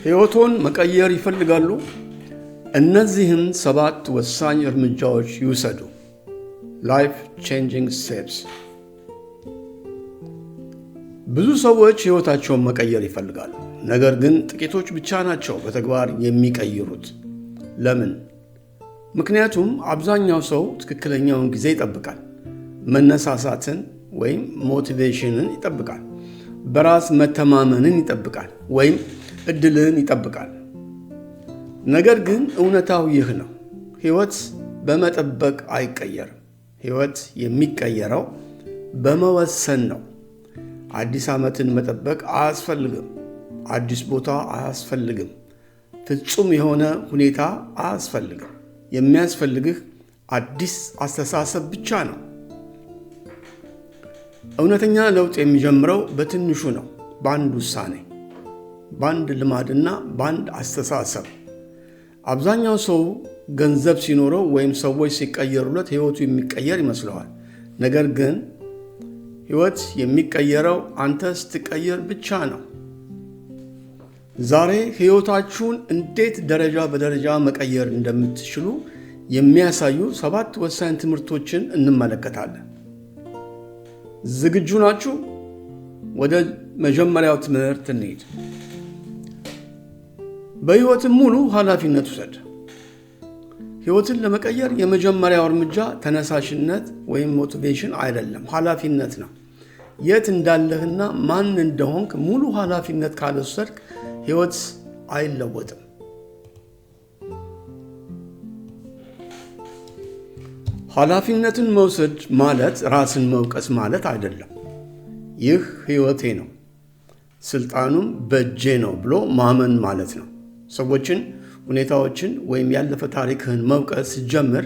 ሕይወቶን መቀየር ይፈልጋሉ? እነዚህን 7 ወሳኝ እርምጃዎች ይውሰዱ። ላይፍ ቼንጂንግ ስቴፕስ። ብዙ ሰዎች ሕይወታቸውን መቀየር ይፈልጋሉ። ነገር ግን ጥቂቶች ብቻ ናቸው በተግባር የሚቀይሩት። ለምን? ምክንያቱም አብዛኛው ሰው ትክክለኛውን ጊዜ ይጠብቃል። መነሳሳትን ወይም ሞቲቬሽንን ይጠብቃል። በራስ መተማመንን ይጠብቃል ወይም ዕድልን ይጠብቃል። ነገር ግን እውነታው ይህ ነው። ሕይወት በመጠበቅ አይቀየርም። ሕይወት የሚቀየረው በመወሰን ነው። አዲስ ዓመትን መጠበቅ አያስፈልግም። አዲስ ቦታ አያስፈልግም። ፍጹም የሆነ ሁኔታ አያስፈልግም። የሚያስፈልግህ አዲስ አስተሳሰብ ብቻ ነው። እውነተኛ ለውጥ የሚጀምረው በትንሹ ነው። በአንድ ውሳኔ፣ በአንድ ልማድና በአንድ አስተሳሰብ። አብዛኛው ሰው ገንዘብ ሲኖረው ወይም ሰዎች ሲቀየሩለት ሕይወቱ የሚቀየር ይመስለዋል። ነገር ግን ሕይወት የሚቀየረው አንተ ስትቀየር ብቻ ነው። ዛሬ ሕይወታችሁን እንዴት ደረጃ በደረጃ መቀየር እንደምትችሉ የሚያሳዩ 7 ወሳኝ ትምህርቶችን እንመለከታለን። ዝግጁ ናችሁ? ወደ መጀመሪያው ትምህርት እንሂድ። በሕይወትም ሙሉ ኃላፊነት ውሰድ። ሕይወትን ለመቀየር የመጀመሪያው እርምጃ ተነሳሽነት ወይም ሞቲቬሽን አይደለም፣ ኃላፊነት ነው። የት እንዳለህና ማን እንደሆንክ ሙሉ ኃላፊነት ካልወሰድክ ሕይወት አይለወጥም። ኃላፊነትን መውሰድ ማለት ራስን መውቀስ ማለት አይደለም። ይህ ሕይወቴ ነው፣ ስልጣኑም በእጄ ነው ብሎ ማመን ማለት ነው። ሰዎችን፣ ሁኔታዎችን ወይም ያለፈ ታሪክህን መውቀስ ስትጀምር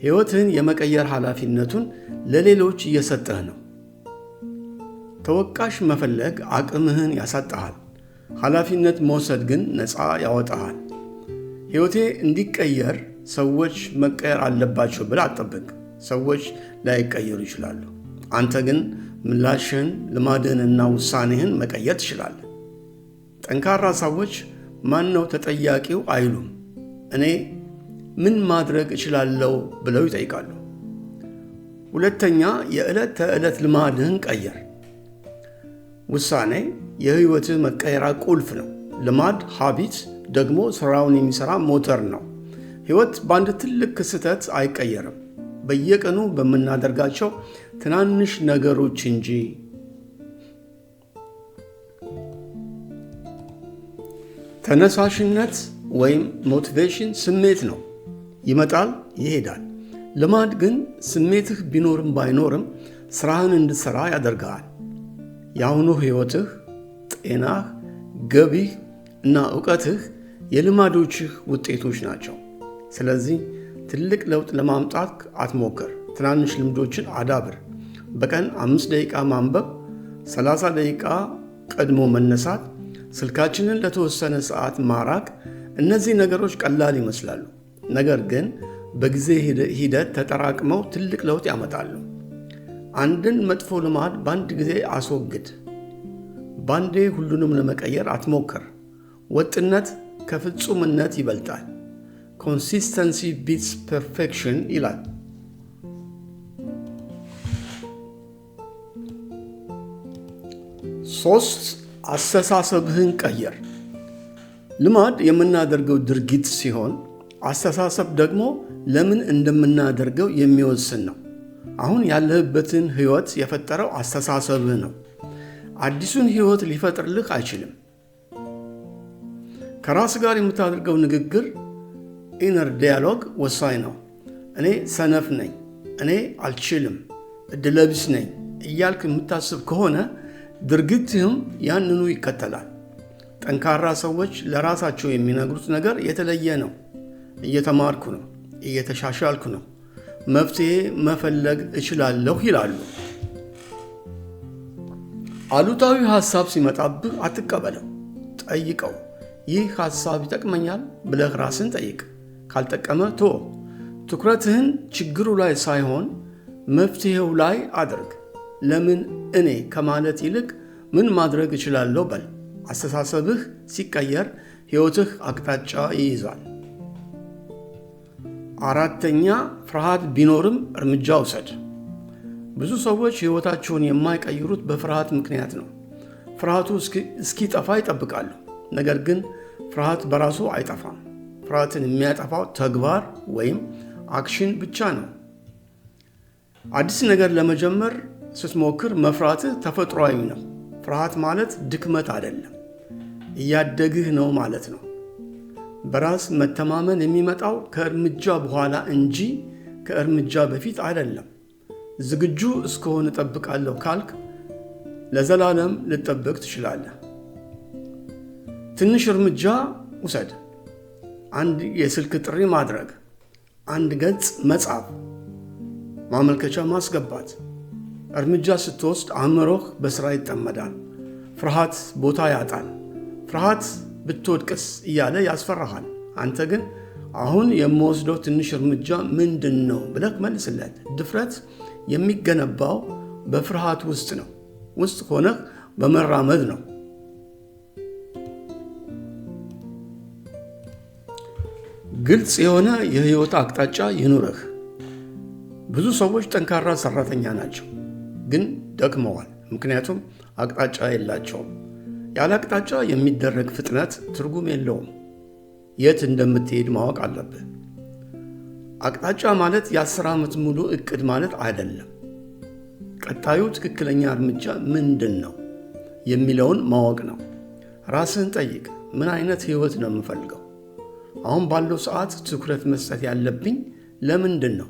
ሕይወትህን የመቀየር ኃላፊነቱን ለሌሎች እየሰጠህ ነው። ተወቃሽ መፈለግ አቅምህን ያሳጣሃል። ኃላፊነት መውሰድ ግን ነፃ ያወጣሃል። ሕይወቴ እንዲቀየር ሰዎች መቀየር አለባቸው ብለህ አትጠብቅ። ሰዎች ላይቀየሩ ይችላሉ። አንተ ግን ምላሽህን፣ ልማድህንና ውሳኔህን መቀየር ትችላለህ። ጠንካራ ሰዎች ማን ነው ተጠያቂው አይሉም። እኔ ምን ማድረግ እችላለሁ ብለው ይጠይቃሉ። ሁለተኛ፣ የዕለት ተዕለት ልማድህን ቀየር። ውሳኔ የሕይወትህ መቀየራ ቁልፍ ነው። ልማድ ሃቢት ደግሞ ሥራውን የሚሠራ ሞተር ነው። ሕይወት በአንድ ትልቅ ክስተት አይቀየርም፣ በየቀኑ በምናደርጋቸው ትናንሽ ነገሮች እንጂ። ተነሳሽነት ወይም ሞቲቬሽን ስሜት ነው። ይመጣል፣ ይሄዳል። ልማድ ግን ስሜትህ ቢኖርም ባይኖርም ሥራህን እንድትሠራ ያደርግሃል። የአሁኑ ሕይወትህ፣ ጤናህ፣ ገቢህ እና ዕውቀትህ የልማዶችህ ውጤቶች ናቸው። ስለዚህ ትልቅ ለውጥ ለማምጣት አትሞክር። ትናንሽ ልምዶችን አዳብር። በቀን 5 ደቂቃ ማንበብ፣ 30 ደቂቃ ቀድሞ መነሳት፣ ስልካችንን ለተወሰነ ሰዓት ማራቅ። እነዚህ ነገሮች ቀላል ይመስላሉ፣ ነገር ግን በጊዜ ሂደት ተጠራቅመው ትልቅ ለውጥ ያመጣሉ። አንድን መጥፎ ልማድ በአንድ ጊዜ አስወግድ። ባንዴ ሁሉንም ለመቀየር አትሞክር። ወጥነት ከፍጹምነት ይበልጣል። ኮንሲስተንሲ ቢትስ ፐርፌክሽን ይላል። ሶስት አስተሳሰብህን ቀየር። ልማድ የምናደርገው ድርጊት ሲሆን አስተሳሰብ ደግሞ ለምን እንደምናደርገው የሚወስን ነው። አሁን ያለህበትን ሕይወት የፈጠረው አስተሳሰብህ ነው። አዲሱን ሕይወት ሊፈጥርልህ አይችልም። ከራስ ጋር የምታደርገው ንግግር ኢነር ዲያሎግ ወሳኝ ነው። እኔ ሰነፍ ነኝ፣ እኔ አልችልም፣ ዕድለቢስ ነኝ እያልክ የምታስብ ከሆነ ድርጊትህም ያንኑ ይከተላል። ጠንካራ ሰዎች ለራሳቸው የሚነግሩት ነገር የተለየ ነው። እየተማርኩ ነው፣ እየተሻሻልኩ ነው፣ መፍትሄ መፈለግ እችላለሁ ይላሉ። አሉታዊ ሐሳብ ሲመጣብህ አትቀበለው፣ ጠይቀው። ይህ ሐሳብ ይጠቅመኛል ብለህ ራስን ጠይቅ። ካልጠቀመ ቶ ትኩረትህን ችግሩ ላይ ሳይሆን መፍትሄው ላይ አድርግ። ለምን እኔ ከማለት ይልቅ ምን ማድረግ እችላለሁ በል። አስተሳሰብህ ሲቀየር ሕይወትህ አቅጣጫ ይይዛል። አራተኛ፣ ፍርሃት ቢኖርም እርምጃ ውሰድ። ብዙ ሰዎች ሕይወታቸውን የማይቀይሩት በፍርሃት ምክንያት ነው። ፍርሃቱ እስኪጠፋ ይጠብቃሉ። ነገር ግን ፍርሃት በራሱ አይጠፋም። ፍርሃትን የሚያጠፋው ተግባር ወይም አክሽን ብቻ ነው። አዲስ ነገር ለመጀመር ስትሞክር መፍራትህ ተፈጥሯዊ ነው። ፍርሃት ማለት ድክመት አይደለም፣ እያደግህ ነው ማለት ነው። በራስ መተማመን የሚመጣው ከእርምጃ በኋላ እንጂ ከእርምጃ በፊት አይደለም። ዝግጁ እስከሆነ እጠብቃለሁ ካልክ ለዘላለም ልጠብቅ ትችላለህ። ትንሽ እርምጃ ውሰድ። አንድ የስልክ ጥሪ ማድረግ፣ አንድ ገጽ መጻፍ፣ ማመልከቻ ማስገባት። እርምጃ ስትወስድ አእምሮህ በሥራ ይጠመዳል። ፍርሃት ቦታ ያጣል። ፍርሃት ብትወድቅስ እያለ ያስፈራሃል። አንተ ግን አሁን የምወስደው ትንሽ እርምጃ ምንድን ነው ብለህ መልስለት። ድፍረት የሚገነባው በፍርሃት ውስጥ ነው። ውስጥ ሆነህ በመራመድ ነው። ግልጽ የሆነ የሕይወት አቅጣጫ ይኑርህ። ብዙ ሰዎች ጠንካራ ሰራተኛ ናቸው፣ ግን ደክመዋል። ምክንያቱም አቅጣጫ የላቸውም። ያለ አቅጣጫ የሚደረግ ፍጥነት ትርጉም የለውም። የት እንደምትሄድ ማወቅ አለብህ። አቅጣጫ ማለት የ10 ዓመት ሙሉ ዕቅድ ማለት አይደለም። ቀጣዩ ትክክለኛ እርምጃ ምንድን ነው የሚለውን ማወቅ ነው። ራስህን ጠይቅ። ምን አይነት ሕይወት ነው የምፈልገው? አሁን ባለው ሰዓት ትኩረት መስጠት ያለብኝ ለምንድን ነው?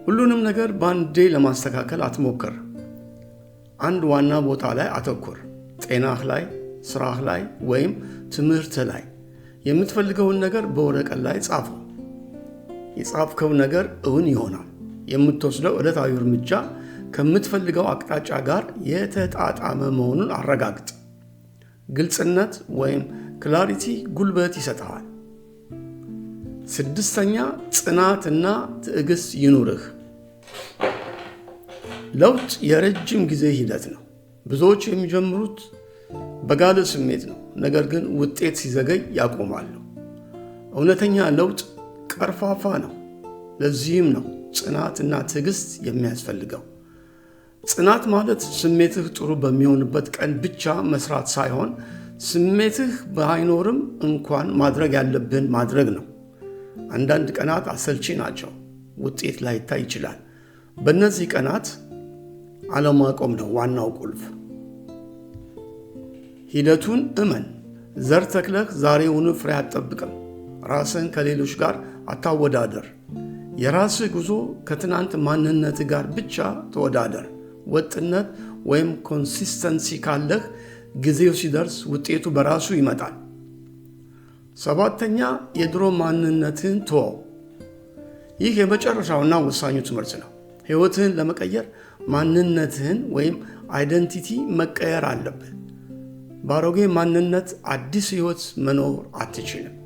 ሁሉንም ነገር በአንዴ ለማስተካከል አትሞክር። አንድ ዋና ቦታ ላይ አተኩር። ጤናህ ላይ፣ ስራህ ላይ ወይም ትምህርትህ ላይ። የምትፈልገውን ነገር በወረቀት ላይ ጻፈው። የጻፍከው ነገር እውን ይሆናል። የምትወስደው ዕለታዊ እርምጃ ከምትፈልገው አቅጣጫ ጋር የተጣጣመ መሆኑን አረጋግጥ። ግልጽነት ወይም ክላሪቲ ጉልበት ይሰጥሃል። 6ኛ፣ ጽናትና ትዕግስት ይኑርህ። ለውጥ የረጅም ጊዜ ሂደት ነው። ብዙዎች የሚጀምሩት በጋለ ስሜት ነው፣ ነገር ግን ውጤት ሲዘገይ ያቆማሉ። እውነተኛ ለውጥ ቀርፋፋ ነው። ለዚህም ነው ጽናትና ትዕግስት የሚያስፈልገው። ጽናት ማለት ስሜትህ ጥሩ በሚሆንበት ቀን ብቻ መስራት ሳይሆን ስሜትህ ባይኖርም እንኳን ማድረግ ያለብህን ማድረግ ነው። አንዳንድ ቀናት አሰልቺ ናቸው፣ ውጤት ላይታይ ይችላል። በእነዚህ ቀናት አለማቆም ነው ዋናው ቁልፍ። ሂደቱን እመን። ዘር ተክለህ ዛሬውኑ ፍሬ አትጠብቅም። ራስህን ከሌሎች ጋር አታወዳደር። የራስህ ጉዞ ከትናንት ማንነትህ ጋር ብቻ ተወዳደር። ወጥነት ወይም ኮንሲስተንሲ ካለህ ጊዜው ሲደርስ ውጤቱ በራሱ ይመጣል። 7ኛ፣ የድሮ ማንነትህን ተወው። ይህ የመጨረሻውና ወሳኙ ትምህርት ነው። ሕይወትህን ለመቀየር ማንነትህን ወይም አይደንቲቲ መቀየር አለብህ። በአሮጌ ማንነት አዲስ ሕይወት መኖር አትችልም።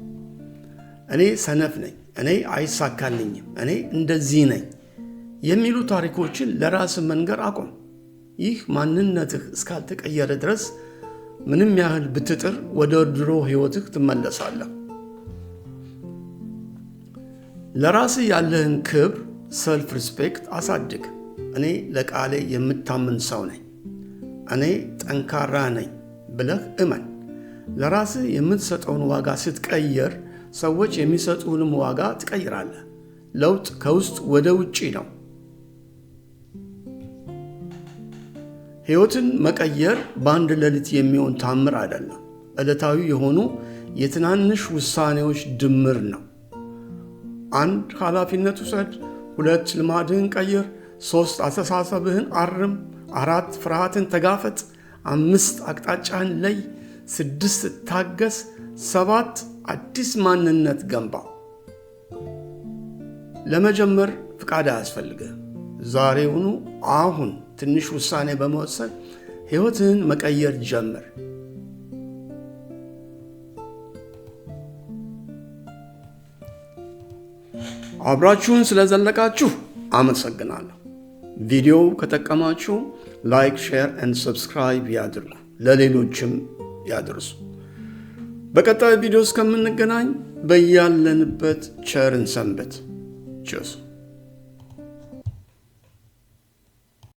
እኔ ሰነፍ ነኝ፣ እኔ አይሳካልኝም፣ እኔ እንደዚህ ነኝ የሚሉ ታሪኮችን ለራስህ መንገር አቁም። ይህ ማንነትህ እስካልተቀየረ ድረስ ምንም ያህል ብትጥር ወደ ድሮ ሕይወትህ ትመለሳለህ። ለራስህ ያለህን ክብር ሰልፍ ሪስፔክት አሳድግ። እኔ ለቃሌ የምታምን ሰው ነኝ፣ እኔ ጠንካራ ነኝ ብለህ እመን። ለራስህ የምትሰጠውን ዋጋ ስትቀየር ሰዎች የሚሰጡህንም ዋጋ ትቀይራለህ። ለውጥ ከውስጥ ወደ ውጪ ነው። ሕይወትን መቀየር በአንድ ሌሊት የሚሆን ታምር አይደለም። ዕለታዊ የሆኑ የትናንሽ ውሳኔዎች ድምር ነው። 1 ኃላፊነት ውሰድ። 2 ልማድህን ቀይር። 3 አስተሳሰብህን አርም። 4 ፍርሃትን ተጋፈጥ። 5 አቅጣጫህን ለይ። 6 ታገስ። 7 አዲስ ማንነት ገንባ። ለመጀመር ፍቃድ አያስፈልግህ። ዛሬውኑ አሁን ትንሽ ውሳኔ በመወሰን ሕይወትህን መቀየር ጀምር። አብራችሁን ስለዘለቃችሁ አመሰግናለሁ። ቪዲዮው ከጠቀማችሁ ላይክ፣ ሼር እና ሰብስክራይብ ያድርጉ፣ ለሌሎችም ያድርሱ። በቀጣይ ቪዲዮ እስከምንገናኝ በያለንበት ቸርን ሰንበት። ቸስ